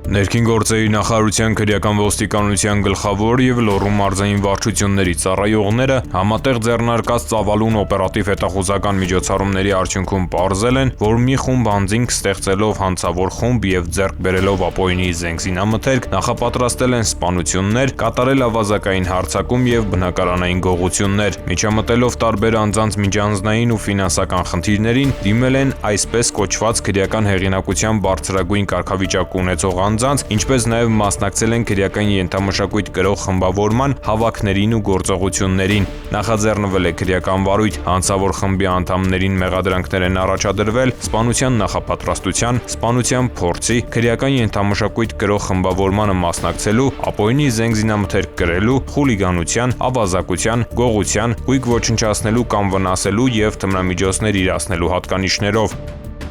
Ներքին գործերի նախարարության քրեական ոստիկանության գլխավոր եւ Լոռու մարզային վարչությունների ծառայողները համատեղ ձեռնարկած ծավալուն օպերատիվ հետախուզական միջոցառումների արդյունքում պարզել են, որ մի խումբ անձինք ստեղծելով հանցավոր խումբ եւ ձեռք բերելով ապօրինի զենքզինամթերք նախապատրաստել են սպանություններ, կատարել ավազակային հարձակում եւ բնակարանային գողություններ, միջամտելով տարբեր անձանց միջանձնային ու ֆինանսական խնդիրներին, դիմել են այսպես կոչված քրեական հեղինակության բարձրագույն կարգավիճակ ունեցող անձանց, ինչպես նաև մասնակցել են քրեական ենթամշակույթ կրող խմբավորման հավաքներին ու գործողություններին։ Նախաձեռնվել է քրեական վարույթ, հանցավոր խմբի անդամներին մեղադրանքներ են առաջադրվել սպանության նախապատրաստության, սպանության փորձի, քրեական ենթամշակույթ կրող խմբավորմանը մասնակցելու, ապօրինի զենքզինամթերք կրելու, խուլիգանության, ավազակության, գողության, գույք ոչնչացնելու կամ վնասելու եւ թմրամիջոցներ իրացնելու հատկանիշներով։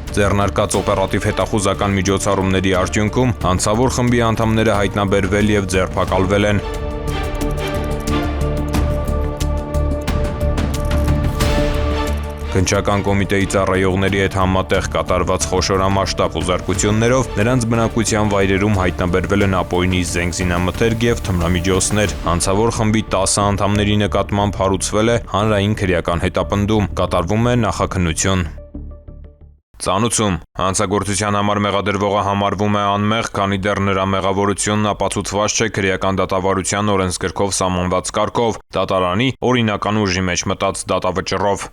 Ձեռնարկած օպերատիվ հետախուզական միջոցառումների արդյունքում հանցավոր խմբի անդամները հայտնաբերվել եւ ձերբակալվել են։ Քննչական կոմիտեի ծառայողների հետ համատեղ կատարված խոշորամասշտաբ ուզարկություններով նրանց բնակության վայրերում հայտնաբերվել են ապօրինի զենքզինամթերք եւ թմրամիջոցներ։ Հանցավոր խմբի 10 անդամների նկատմամբ հարուցվել է հանրային քրեական հետապնդում, կատարվում է նախաքննություն։ Ծանուցում. հանցագործության համար մեղադրվողը համարվում է անմեղ, քանի դեռ նրա մեղավորությունն ապացուցված չէ քրեական դատավարության օրենսգրքով սահմանված կարգով, դատարանի օրինական ուժի մեջ մտած դատավճռով։